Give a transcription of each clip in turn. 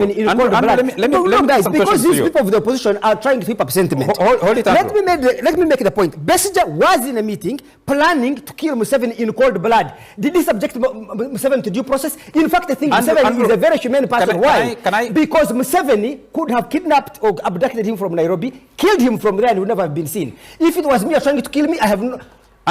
Guys, because these people of the opposition are trying to whip up sentiment. Hold it, let me make the point. Besigye was in a meeting planning to kill Museveni in cold blood. Did he subject Museveni to due process? In fact, I think Museveni is a very humane person. Why? Because Museveni could have kidnapped or abducted him from Nairobi, killed him from there, and would never have been seen. If it was me trying to kill me, I have no...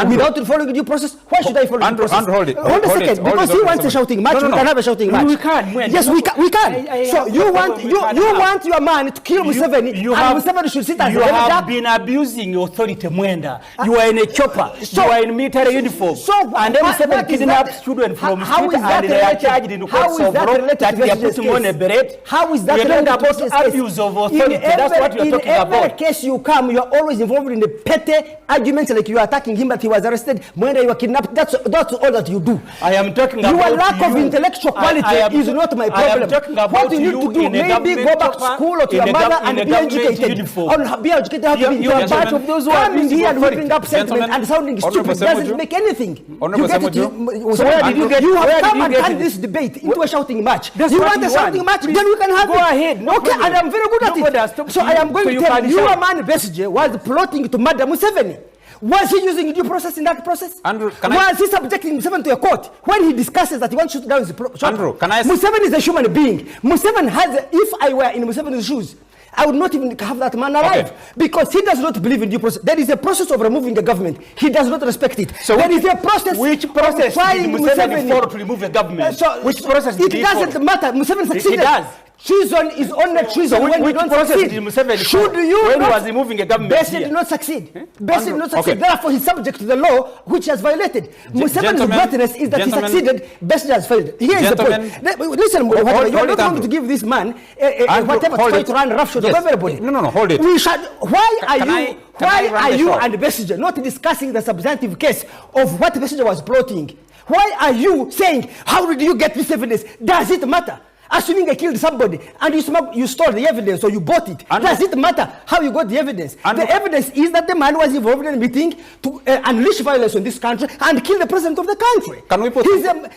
Without following due process, why should I follow due process? Hold a second, because he wants a shouting match. We can have a shouting match. We can. Yes, we can. So you want your man to kill Museveni, and Museveni should sit as a You have been abusing authority, Mwenda. You are in a chopper. You are in military uniform. And then Museveni kidnaps children from school and they are charged in courts of law that they are putting on a beret. How is that related about abuse of authority? That's what you are talking about. In every case you come, you are always involved in the petty arguments, like you are attacking him, but he was arrested. Mwenda, you were kidnapped. That's all that you do. I am talking about your lack of intellectual quality is not my problem. I am talking about what you need to do, maybe go back to school or to your mother and be educated. Or be educated how to be you are part of those who are coming here and whipping up sentiment and sounding stupid doesn't make anything. You get it? So where did you get? You have come and turned this debate into a shouting match. You want a shouting match? Then we can have it. Go ahead. Okay, and I'm very good at it. So I am going to tell you, a man Besigye was plotting to murder Museveni. Was he using due process in that process? Andrew, was he subjecting Museveni to a court when he discusses that he wants to shoot down his shop? Andrew, can I... Museveni is a human being. Museveni has, if I were in Museveni's shoes, I would not even have that man alive, because he does not believe in due process. There is a process of removing the government. He does not respect it. So there is a process. Which process did Museveni follow to remove the government? Which process did he follow? It doesn't matter. Museveni succeeded. It does. Treason is only treason when you don't succeed. Should you when he was removing a government? Besigye did not succeed. Besigye did not succeed. Therefore, he's subject to the law which he has violated. Museveni's greatness is that he succeeded. Besigye has failed. Here is the point. Listen, you are not going to give this man whatever to try to run roughshod of everybody. No, hold it. Why are you and Besigye not discussing the substantive case of what Besigye was plotting? Why are you saying, how did you get this evidence? Does it matter? Assuming I killed somebody and you stole the evidence or you bought it, does it matter how you got the evidence? The evidence is that the man was involved in a meeting to unleash violence in this country and kill the president of the country. Can we put...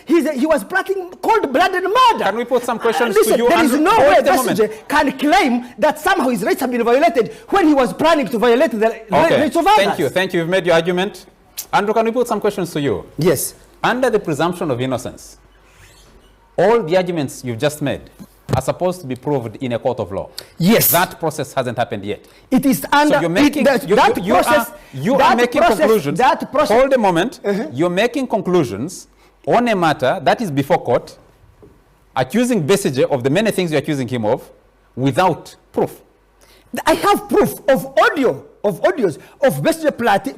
he was plotting cold-blooded murder. Can we put some questions listen, to you? There is no way Besigye can claim that somehow his rights have been violated when he was planning to violate the rights of others. Thank you. You've made your argument. Andrew, can we put some questions to you? Yes. Under the presumption of innocence, all the arguments you've just made are supposed to be proved in a court of law. Yes. That process hasn't happened yet. It is under... So you're making... You are making conclusions. Hold a moment. You're making conclusions on a matter that is before court, accusing Besigye of the many things you're accusing him of, without proof. I have proof of audios of Besigye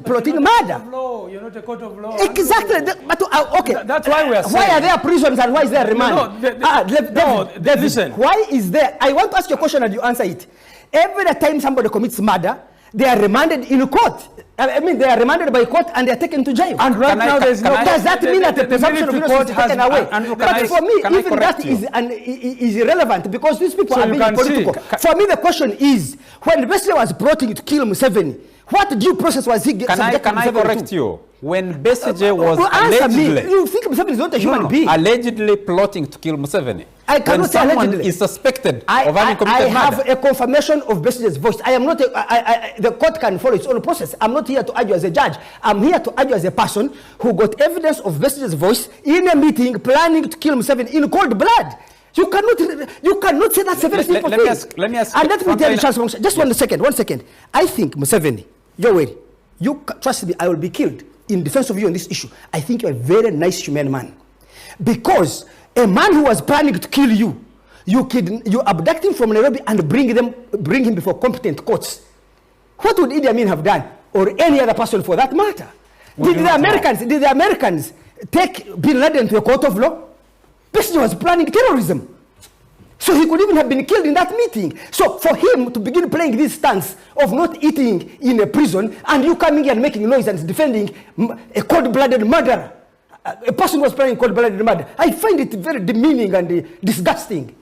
plotting murder. You're not a court of law. Exactly. But okay. That's why we are saying. Why are there prisons and why is there remand? Listen. Why is there? I want to ask you a question and you answer it. Every time somebody commits murder, they are remanded in court. I mean, they are remanded by court and they are taken to jail. And right now there's no... Does that mean that the presumption of innocence is taken away? But for me, even that is irrelevant because these people are being political. For me, the question is, when Besigye was plotting to kill Museveni, what due process was he getting? Can I correct you? When Besigye was allegedly... You think Museveni is not a human being? Allegedly plotting to kill Museveni. I cannot say allegedly. Someone is suspected of having committed murder. I have a confirmation of Besigye's voice. I am not the court can follow its own process. I'm not here to argue as a judge. I'm here to argue as a person who got evidence of Besigye's voice in a meeting planning to kill Museveni in cold blood. You cannot say that's a very simple thing. Let me ask. And let me tell you, Charles, just 1 second. I think Museveni, your way, you trust me, I will be killed in defense of you on this issue. I think you're a very nice human man. Because a man who was planning to kill you, you abduct him from Nairobi and bring him before competent courts. What would Idi Amin have done? Or any other person for that matter? Did the Americans take Bin Laden to a court of law? Besigye was planning terrorism. So he could even have been killed in that meeting. So for him to begin playing this stance of not eating in a prison and you coming here and making noise and defending a cold-blooded murderer, a person who was planning cold-blooded murder, I find it very demeaning and disgusting.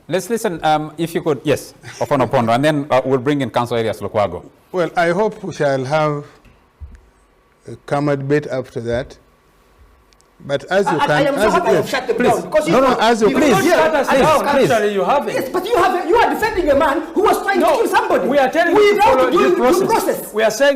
Let's listen, if you could, yes, Opondo, and then we'll bring in Council Arias Lukwago. Well, I hope we shall have a calmer debate after that. But as you can, I am so happy I've shut them down. Because as you please, Actually, you have it. Yes, but you are defending a man who was trying to kill somebody. We are telling you to follow due process. process. We are saying